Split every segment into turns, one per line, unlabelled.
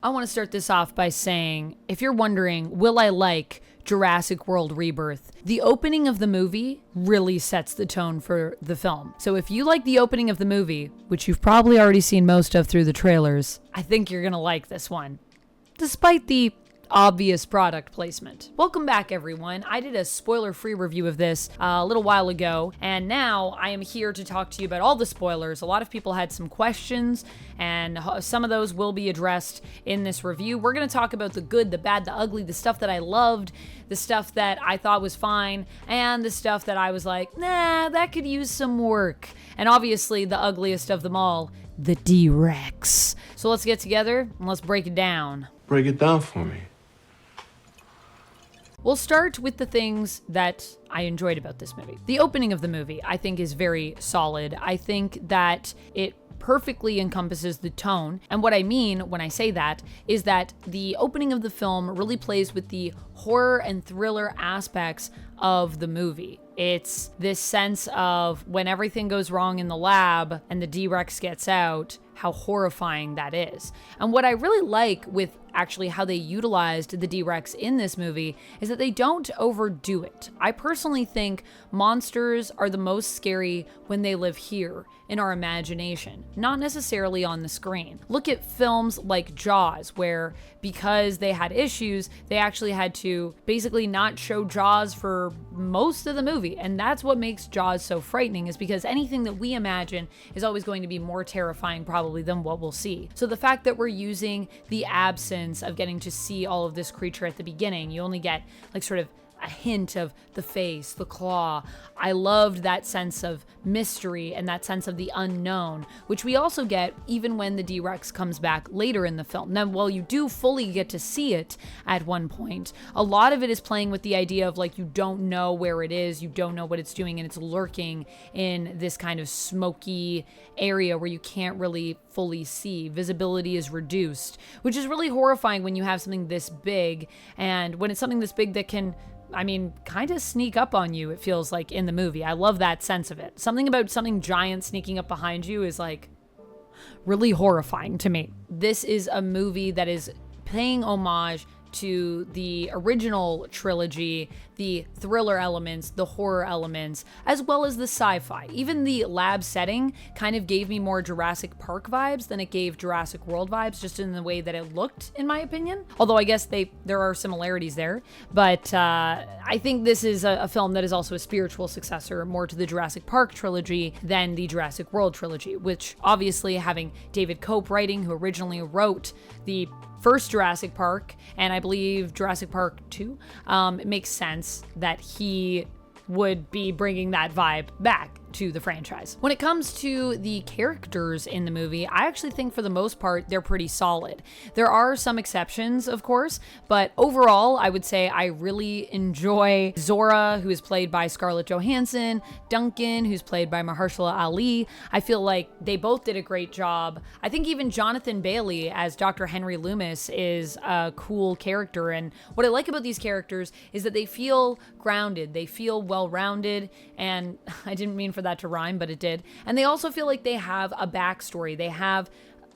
I want to start this off by saying, if you're wondering, will I like Jurassic World Rebirth? The opening of the movie really sets the tone for the film. So if you like the opening of the movie, which you've probably already seen most of through the trailers, I think you're gonna like this one, despite the obvious product placement. Welcome back, everyone. I did a spoiler-free review of this a little while ago, and now I am here to talk to you about all the spoilers. A lot of people had some questions, and some of those will be addressed in this review. We're going to talk about the good, the bad, the ugly, the stuff that I loved, the stuff that I thought was fine, and the stuff that I was like, nah, that could use some work. And obviously, the ugliest of them all, the D-Rex. So let's get together and let's break it down.
Break it down for me.
We'll start with the things that I enjoyed about this movie. The opening of the movie, I think, is very solid. I think that it perfectly encompasses the tone. And what I mean when I say that is that the opening of the film really plays with the horror and thriller aspects of the movie. It's this sense of when everything goes wrong in the lab and the D-Rex gets out, how horrifying that is. And what I really like with actually how they utilized the D-Rex in this movie is that they don't overdo it. I personally think monsters are the most scary when they live here in our imagination, not necessarily on the screen. Look at films like Jaws, where because they had issues, they actually had to basically not show Jaws for most of the movie. And that's what makes Jaws so frightening, is because anything that we imagine is always going to be more terrifying probably than what we'll see. So the fact that we're using the absence of getting to see all of this creature at the beginning, you only get like sort of a hint of the face, the claw. I loved that sense of mystery and that sense of the unknown, which we also get even when the D-Rex comes back later in the film. Now, while you do fully get to see it at one point, a lot of it is playing with the idea of like, you don't know where it is, you don't know what it's doing, and it's lurking in this kind of smoky area where you can't really fully see. Visibility is reduced, which is really horrifying when you have something this big, and when it's something this big that can, I mean, kind of sneak up on you, it feels like, in the movie. I love that sense of it. Something about something giant sneaking up behind you is like really horrifying to me. This is a movie that is paying homage to the original trilogy, the thriller elements, the horror elements, as well as the sci-fi. Even the lab setting kind of gave me more Jurassic Park vibes than it gave Jurassic World vibes, just in the way that it looked, in my opinion. Although I guess there are similarities there. But I think this is a film that is also a spiritual successor more to the Jurassic Park trilogy than the Jurassic World trilogy, which obviously, having David Koepp writing, who originally wrote the first Jurassic Park, and I believe Jurassic Park 2, it makes sense that he would be bringing that vibe back to the franchise. When it comes to the characters in the movie, I actually think for the most part, they're pretty solid. There are some exceptions, of course, but overall, I would say I really enjoy Zora, who is played by Scarlett Johansson, Duncan, who's played by Mahershala Ali. I feel like they both did a great job. I think even Jonathan Bailey as Dr. Henry Loomis is a cool character, and what I like about these characters is that they feel grounded, they feel well-rounded, and I didn't mean for that to rhyme, but it did. And they also feel like they have a backstory. They have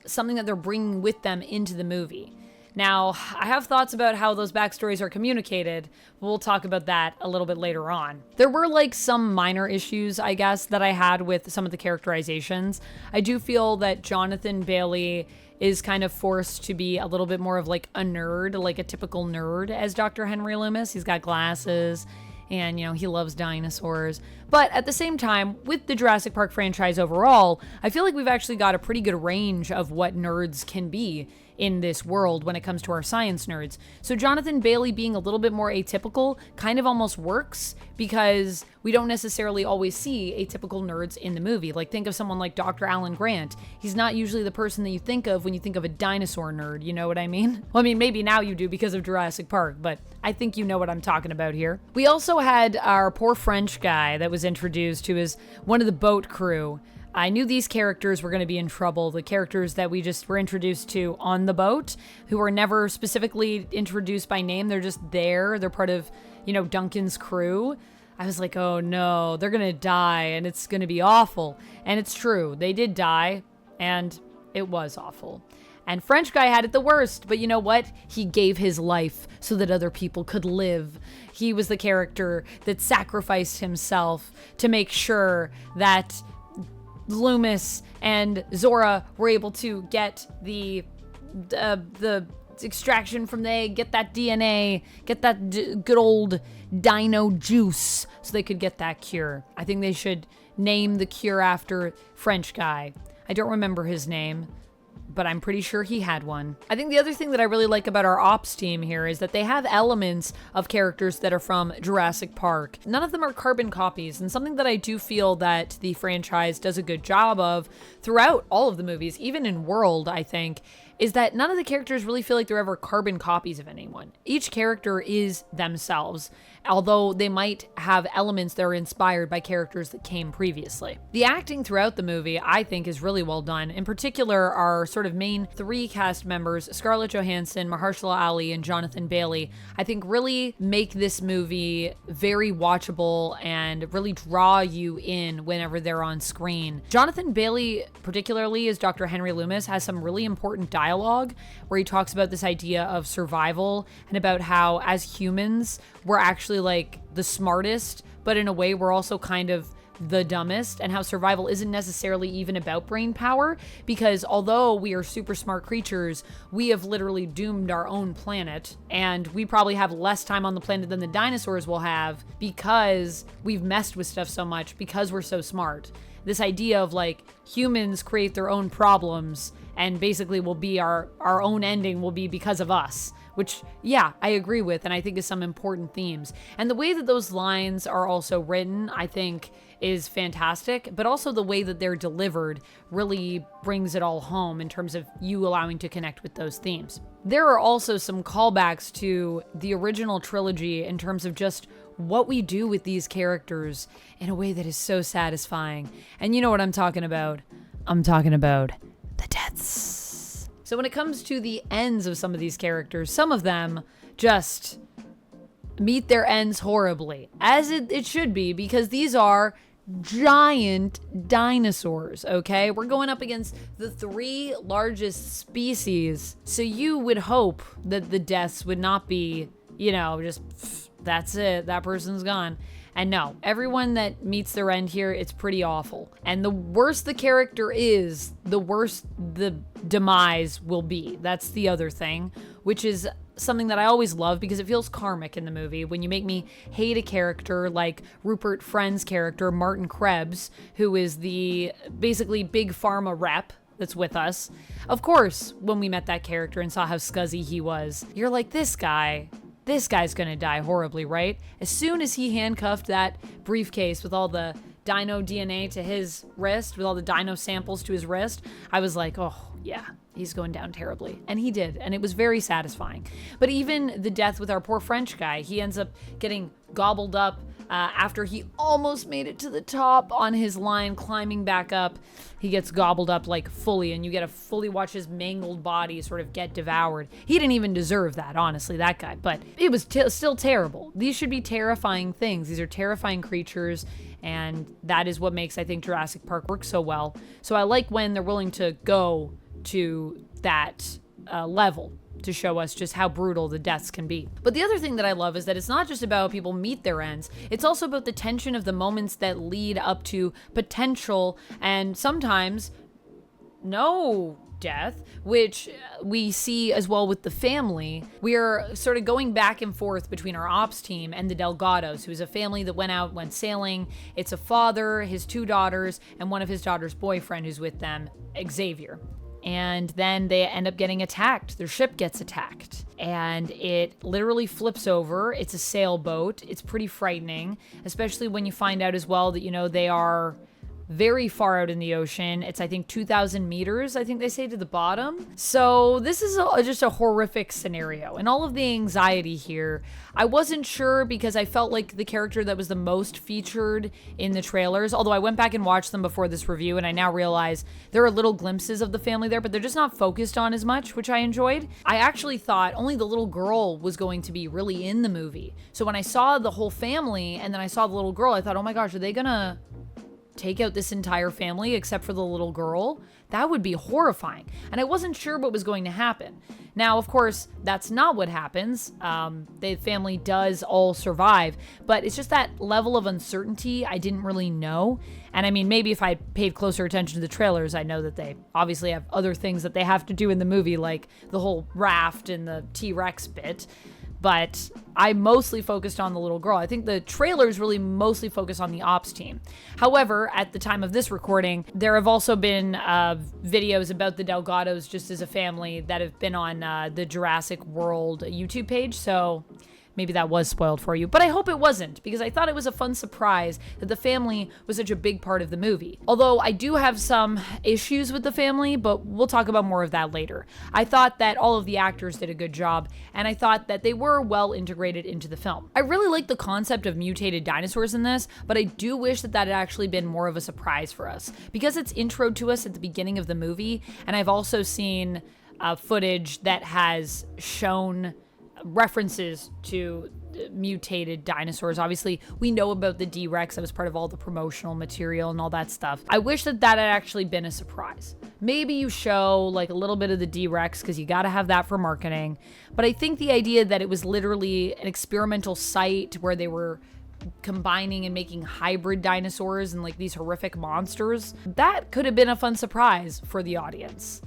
something that they're bringing with them into the movie. Now, I have thoughts about how those backstories are communicated. We'll talk about that a little bit later on. There were like some minor issues, I guess, that I had with some of the characterizations. I do feel that Jonathan Bailey is kind of forced to be a little bit more of like a nerd, like a typical nerd as Dr. Henry Loomis. He's got glasses, and, you know, he loves dinosaurs. But at the same time, with the Jurassic Park franchise overall, I feel like we've actually got a pretty good range of what nerds can be in this world when it comes to our science nerds. So Jonathan Bailey being a little bit more atypical kind of almost works, because we don't necessarily always see atypical nerds in the movie. Like, think of someone like Dr. Alan Grant. He's not usually the person that you think of when you think of a dinosaur nerd, you know what I mean? Well, I mean, maybe now you do because of Jurassic Park, but I think you know what I'm talking about here. We also had our poor French guy that was introduced, who is one of the boat crew. I knew these characters were going to be in trouble, the characters that we just were introduced to on the boat, who were never specifically introduced by name. They're just there. They're part of, you know, Duncan's crew. I was like, oh no, they're going to die and it's going to be awful. And it's true. They did die, and it was awful. And French guy had it the worst, but you know what? He gave his life so that other people could live. He was the character that sacrificed himself to make sure that Loomis and Zora were able to get the extraction from the egg, get that DNA, get that good old dino juice so they could get that cure. I think they should name the cure after French guy. I don't remember his name, but I'm pretty sure he had one. I think the other thing that I really like about our ops team here is that they have elements of characters that are from Jurassic Park. None of them are carbon copies, and something that I do feel that the franchise does a good job of throughout all of the movies, even in World, I think, is that none of the characters really feel like they're ever carbon copies of anyone. Each character is themselves, although they might have elements that are inspired by characters that came previously. The acting throughout the movie, I think, is really well done. In particular, our sort of main three cast members, Scarlett Johansson, Mahershala Ali, and Jonathan Bailey, I think really make this movie very watchable and really draw you in whenever they're on screen. Jonathan Bailey, particularly as Dr. Henry Loomis, has some really important dialogue where he talks about this idea of survival and about how as humans we're actually like the smartest, but in a way we're also kind of the dumbest, and how survival isn't necessarily even about brain power, because although we are super smart creatures, we have literally doomed our own planet, and we probably have less time on the planet than the dinosaurs will have because we've messed with stuff so much because we're so smart. This idea of like humans create their own problems and basically will be our own ending will be because of us, which, yeah, I agree with, and I think is some important themes. And the way that those lines are also written, I think, is fantastic, but also the way that they're delivered really brings it all home in terms of you allowing to connect with those themes. There are also some callbacks to the original trilogy in terms of just what we do with these characters in a way that is so satisfying. And you know what I'm talking about. I'm talking about the deaths. So when it comes to the ends of some of these characters, some of them just meet their ends horribly, as it should be, because these are giant dinosaurs, okay? We're going up against the three largest species, so you would hope that the deaths would not be, just that's it, that person's gone. And no, everyone that meets their end here, it's pretty awful. And the worse the character is, the worse the demise will be. That's the other thing, which is something that I always love because it feels karmic in the movie. When you make me hate a character like Rupert Friend's character, Martin Krebs, who is the basically Big Pharma rep that's with us. Of course, when we met that character and saw how scuzzy he was, you're like, this guy's gonna die horribly, right? As soon as he handcuffed that briefcase with all the dino DNA to his wrist, with all the dino samples to his wrist, I was like, oh yeah, he's going down terribly. And he did, and it was very satisfying. But even the death with our poor French guy, he ends up getting gobbled up after he almost made it to the top on his line, climbing back up. He gets gobbled up like fully, and you get to fully watch his mangled body sort of get devoured. He didn't even deserve that, honestly, that guy, but it was still terrible. These should be terrifying things. These are terrifying creatures, and that is what makes, I think, Jurassic Park work so well. So I like when they're willing to go to that level to show us just how brutal the deaths can be. But the other thing that I love is that it's not just about people meet their ends, it's also about the tension of the moments that lead up to potential and sometimes no death, which we see as well with the family. We are sort of going back and forth between our ops team and the Delgados, who's a family that went sailing. It's a father, his two daughters, and one of his daughter's boyfriend who's with them, Xavier. And then they end up getting attacked. Their ship gets attacked and it literally flips over. It's a sailboat. It's pretty frightening, especially when you find out as well that, they are very far out in the ocean. It's, I think, 2,000 meters, I think they say, to the bottom. So this is just a horrific scenario. And all of the anxiety here, I wasn't sure because I felt like the character that was the most featured in the trailers, although I went back and watched them before this review, and I now realize there are little glimpses of the family there, but they're just not focused on as much, which I enjoyed. I actually thought only the little girl was going to be really in the movie. So when I saw the whole family and then I saw the little girl, I thought, oh my gosh, are they gonna take out this entire family except for the little girl, that would be horrifying. And I wasn't sure what was going to happen. Now, of course, that's not what happens. The family does all survive, but it's just that level of uncertainty I didn't really know. And I mean, maybe if I paid closer attention to the trailers, I know that they obviously have other things that they have to do in the movie, like the whole raft and the T-Rex bit. But I mostly focused on the little girl. I think the trailers really mostly focus on the ops team. However, at the time of this recording, there have also been videos about the Delgados just as a family that have been on the Jurassic World YouTube page. So maybe that was spoiled for you, but I hope it wasn't, because I thought it was a fun surprise that the family was such a big part of the movie. Although I do have some issues with the family, but we'll talk about more of that later. I thought that all of the actors did a good job, and I thought that they were well integrated into the film. I really like the concept of mutated dinosaurs in this, but I do wish that that had actually been more of a surprise for us, because it's introed to us at the beginning of the movie, and I've also seen footage that has shown references to mutated dinosaurs. Obviously, we know about the D-Rex. That was part of all the promotional material and all that stuff. I wish that that had actually been a surprise. Maybe you show like a little bit of the D-Rex because you got to have that for marketing. But I think the idea that it was literally an experimental site where they were combining and making hybrid dinosaurs and like these horrific monsters, that could have been a fun surprise for the audience.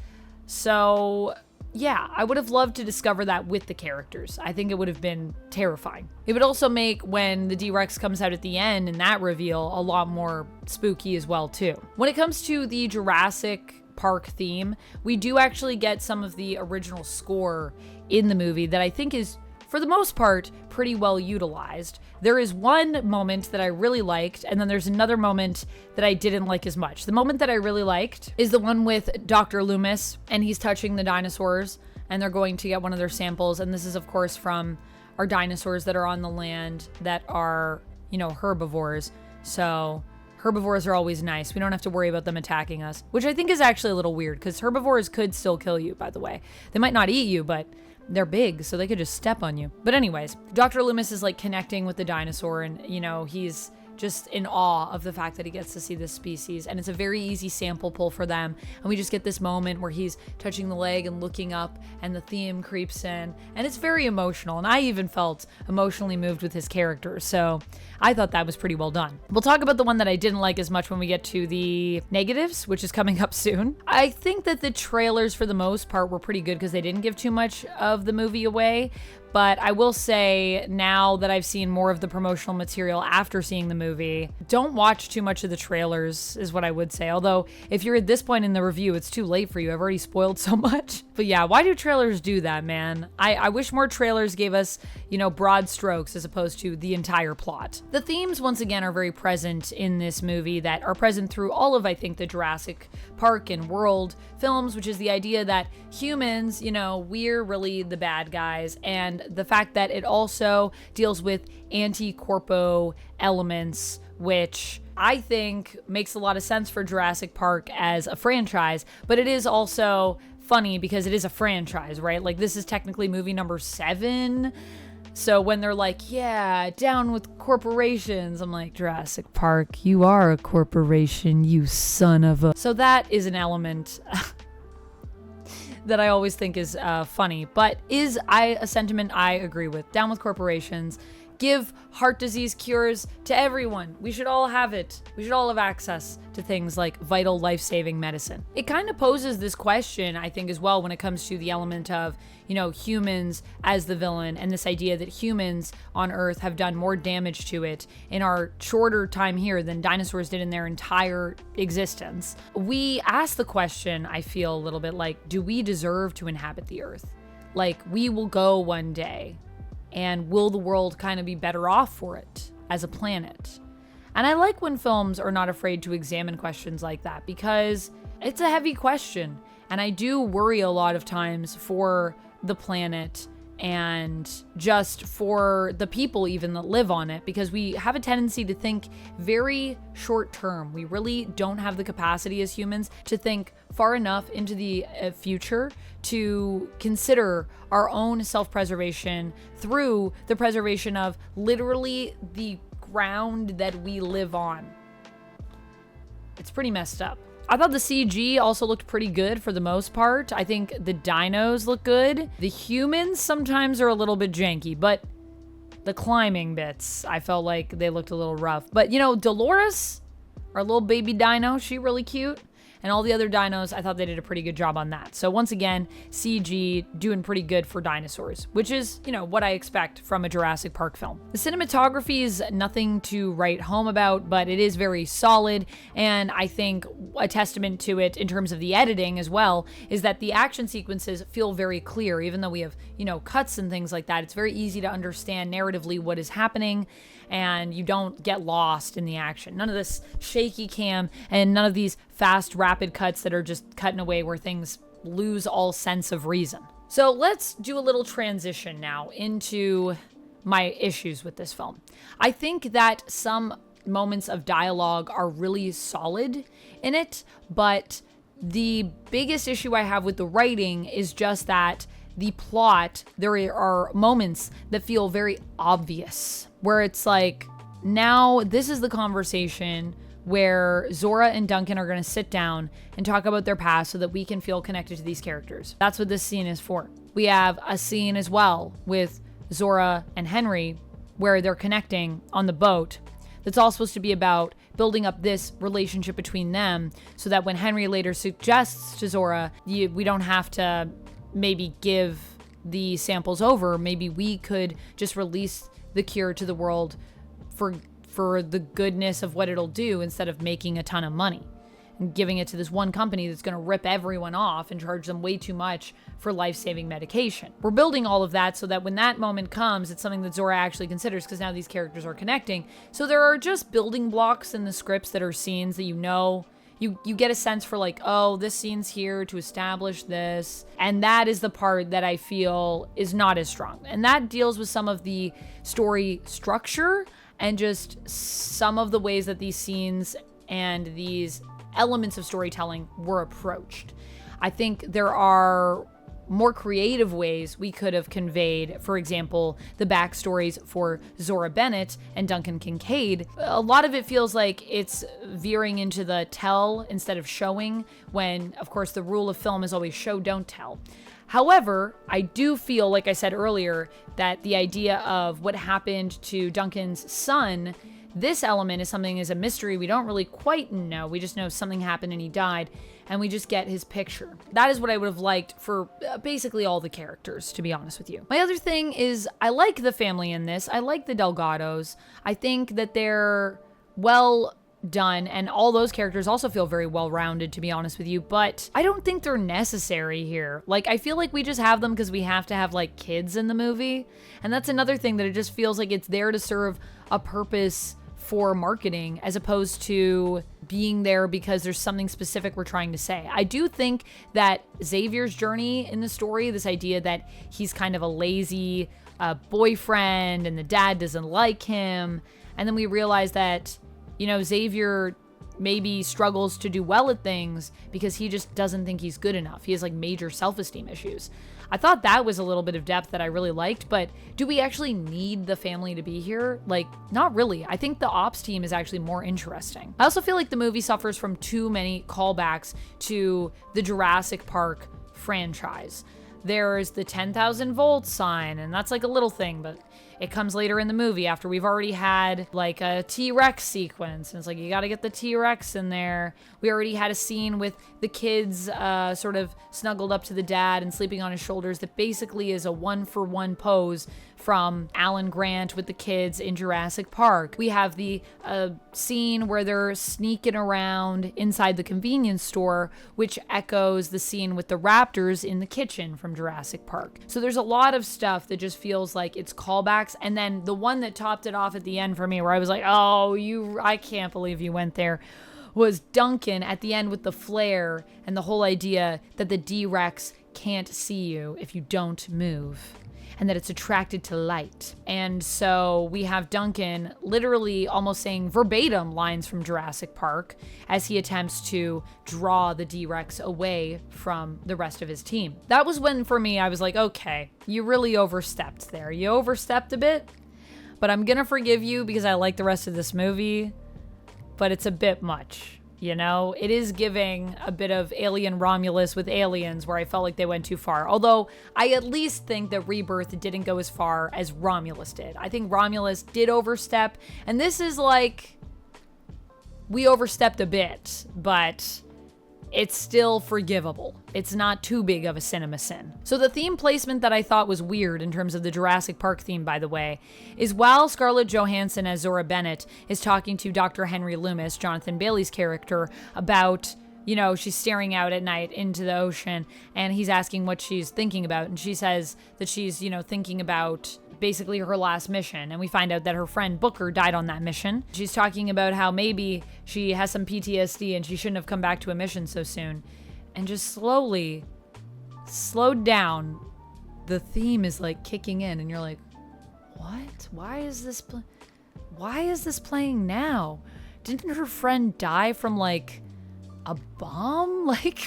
So yeah, I would have loved to discover that with the characters. I think it would have been terrifying. It would also make when the D-Rex comes out at the end and that reveal a lot more spooky as well too. When it comes to the Jurassic Park theme, we do actually get some of the original score in the movie that I think is, for the most part, pretty well utilized. There is one moment that I really liked, and then there's another moment that I didn't like as much. The moment that I really liked is the one with Dr. Loomis, and he's touching the dinosaurs, and they're going to get one of their samples. And this is, of course, from our dinosaurs that are on the land that are, you know, herbivores. So herbivores are always nice. We don't have to worry about them attacking us, which I think is actually a little weird, because herbivores could still kill you, by the way. They might not eat you, but they're big, so they could just step on you. But anyways, Dr. Loomis is like connecting with the dinosaur, and you know, he's just in awe of the fact that he gets to see this species, and it's a very easy sample pull for them. And we just get this moment where he's touching the leg and looking up, and the theme creeps in, and it's very emotional, and I even felt emotionally moved with his character, so I thought that was pretty well done. We'll talk about the one that I didn't like as much when we get to the negatives, which is coming up soon. I think that the trailers for the most part were pretty good because they didn't give too much of the movie away. But I will say, now that I've seen more of the promotional material after seeing the movie, don't watch too much of the trailers is what I would say. Although, if you're at this point in the review, it's too late for you. I've already spoiled so much. But yeah, why do trailers do that, man? I wish more trailers gave us, you know, broad strokes as opposed to the entire plot. The themes, once again, are very present in this movie that are present through all of, I think, the Jurassic Park and World films, which is the idea that humans, you know, we're really the bad guys, and the fact that it also deals with anti-corpo elements, which I think makes a lot of sense for Jurassic Park as a franchise, but it is also funny because it is a franchise, right? Like, this is technically movie number 7. So when they're like, yeah, down with corporations, I'm like, Jurassic Park, you are a corporation, you son of a... So that is an element that I always think is funny, but is a sentiment I agree with. Down with corporations. Give heart disease cures to everyone. We should all have it. We should all have access to things like vital life-saving medicine. It kind of poses this question, I think, as well, when it comes to the element of, you know, humans as the villain, and this idea that humans on Earth have done more damage to it in our shorter time here than dinosaurs did in their entire existence. We ask the question, I feel a little bit like, do we deserve to inhabit the Earth? Like, we will go one day. And will the world kind of be better off for it as a planet? And I like when films are not afraid to examine questions like that, because it's a heavy question. And I do worry a lot of times for the planet and just for the people even that live on it, because we have a tendency to think very short term. We really don't have the capacity as humans to think far enough into the future to consider our own self-preservation through the preservation of literally the ground that we live on. It's pretty messed up. I thought the CG also looked pretty good for the most part. I think the dinos look good. The humans sometimes are a little bit janky, but the climbing bits, I felt like they looked a little rough. But you know, Dolores, our little baby dino, she really cute. And all the other dinos, I thought they did a pretty good job on that. So once again, CG doing pretty good for dinosaurs, which is, you know, what I expect from a Jurassic Park film. The cinematography is nothing to write home about, but it is very solid. And I think a testament to it in terms of the editing as well is that the action sequences feel very clear. Even though we have, you know, cuts and things like that, it's very easy to understand narratively what is happening, and you don't get lost in the action. None of this shaky cam and none of these fast, rapid cuts that are just cutting away where things lose all sense of reason. So let's do a little transition now into my issues with this film. I think that some moments of dialogue are really solid in it, but the biggest issue I have with the writing is just that the plot, there are moments that feel very obvious, where it's like, now this is the conversation where Zora and Duncan are going to sit down and talk about their past so that we can feel connected to these characters. That's what this scene is for. We have a scene as well with Zora and Henry where they're connecting on the boat. That's all supposed to be about building up this relationship between them so that when Henry later suggests to Zora, we don't have to maybe give the samples over. Maybe we could just release the cure to the world for the goodness of what it'll do instead of making a ton of money and giving it to this one company that's going to rip everyone off and charge them way too much for life-saving medication. We're building all of that so that when that moment comes, it's something that Zora actually considers, because now these characters are connecting. So there are just building blocks in the scripts that are scenes that you get a sense for, like, oh, this scene's here to establish this. And that is the part that I feel is not as strong. And that deals with some of the story structure and just some of the ways that these scenes and these elements of storytelling were approached. I think there are more creative ways we could have conveyed, for example, the backstories for Zora Bennett and Duncan Kincaid. A lot of it feels like it's veering into the tell instead of showing, when, of course, the rule of film is always show, don't tell. However, I do feel, like I said earlier, that the idea of what happened to Duncan's son, this element is something as a mystery we don't really quite know. We just know something happened and he died, and we just get his picture. That is what I would have liked for basically all the characters, to be honest with you. My other thing is, I like the family in this. I like the Delgados. I think that they're well done, and all those characters also feel very well-rounded, to be honest with you, but I don't think they're necessary here. Like, I feel like we just have them because we have to have, like, kids in the movie, and that's another thing, that it just feels like it's there to serve a purpose for marketing as opposed to being there because there's something specific we're trying to say. I do think that Xavier's journey in the story, this idea that he's kind of a lazy boyfriend and the dad doesn't like him, and then we realize that, you know, Xavier maybe struggles to do well at things because he just doesn't think he's good enough. He has, like, major self-esteem issues. I thought that was a little bit of depth that I really liked, but do we actually need the family to be here? Like, not really. I think the ops team is actually more interesting. I also feel like the movie suffers from too many callbacks to the Jurassic Park franchise. There's the 10,000 volt sign, and that's like a little thing, but it comes later in the movie after we've already had like a T-Rex sequence. And it's like, you got to get the T-Rex in there. We already had a scene with the kids sort of snuggled up to the dad and sleeping on his shoulders that basically is a one-for-one pose from Alan Grant with the kids in Jurassic Park. We have the scene where they're sneaking around inside the convenience store, which echoes the scene with the raptors in the kitchen from Jurassic Park. So there's a lot of stuff that just feels like it's callbacks. And then the one that topped it off at the end for me, where I was like, oh, I can't believe you went there, was Duncan at the end with the flare and the whole idea that the D-Rex can't see you if you don't move, and that it's attracted to light. And so we have Duncan literally almost saying verbatim lines from Jurassic Park as he attempts to draw the D-Rex away from the rest of his team. That was when, for me, I was like, okay, you really overstepped there. You overstepped a bit, but I'm gonna forgive you because I like the rest of this movie, but it's a bit much. You know, it is giving a bit of Alien Romulus with aliens where I felt like they went too far. Although I at least think that Rebirth didn't go as far as Romulus did. I think Romulus did overstep, and this is like, we overstepped a bit, but it's still forgivable. It's not too big of a cinema sin. So the theme placement that I thought was weird in terms of the Jurassic Park theme, by the way, is while Scarlett Johansson as Zora Bennett is talking to Dr. Henry Loomis, Jonathan Bailey's character, about, you know, she's staring out at night into the ocean and he's asking what she's thinking about. And she says that she's, you know, thinking about basically her last mission, and we find out that her friend Booker died on that mission. She's talking about how maybe she has some PTSD and she shouldn't have come back to a mission so soon. And just slowed down, the theme is like kicking in and you're like, what? Why is this playing now? Didn't her friend die from like a bomb? Like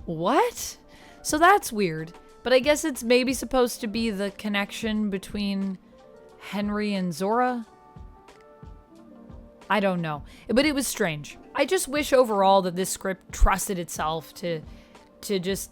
what? So that's weird. But I guess it's maybe supposed to be the connection between Henry and Zora. I don't know. But it was strange. I just wish overall that this script trusted itself to just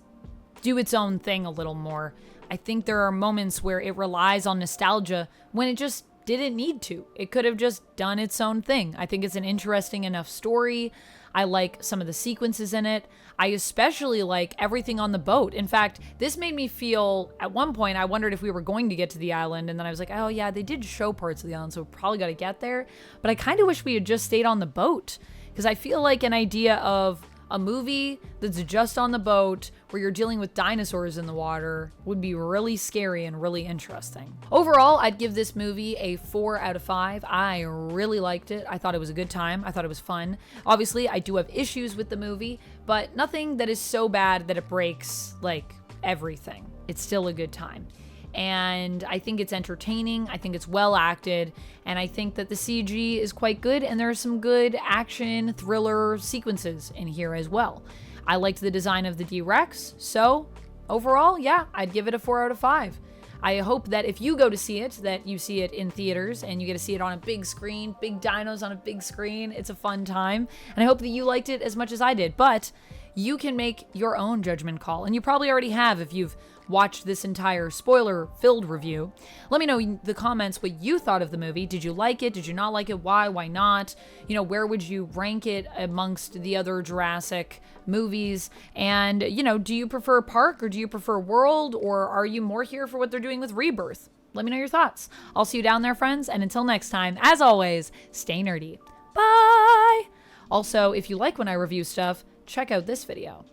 do its own thing a little more. I think there are moments where it relies on nostalgia when it just didn't need to. It could have just done its own thing. I think it's an interesting enough story. I like some of the sequences in it. I especially like everything on the boat. In fact, this made me feel, at one point, I wondered if we were going to get to the island, and then I was like, oh yeah, they did show parts of the island, so we probably got to get there. But I kind of wish we had just stayed on the boat, because I feel like an idea of a movie that's just on the boat where you're dealing with dinosaurs in the water would be really scary and really interesting. Overall, I'd give this movie a 4 out of 5. I really liked it. I thought it was a good time. I thought it was fun. Obviously, I do have issues with the movie, but nothing that is so bad that it breaks like everything. It's still a good time. And I think it's entertaining. I think it's well acted. And I think that the CG is quite good. And there are some good action thriller sequences in here as well. I liked the design of the D-Rex. So overall, yeah, I'd give it a 4 out of 5. I hope that if you go to see it, that you see it in theaters and you get to see it on a big screen, big dinos on a big screen. It's a fun time. And I hope that you liked it as much as I did. But you can make your own judgment call. And you probably already have if you've watched this entire spoiler-filled review. Let me know in the comments what you thought of the movie. Did you like it? Did you not like it? Why? Why not? You know, where would you rank it amongst the other Jurassic movies? And, you know, do you prefer Park or do you prefer World? Or are you more here for what they're doing with Rebirth? Let me know your thoughts. I'll see you down there, friends. And until next time, as always, stay nerdy. Bye! Also, if you like when I review stuff, check out this video.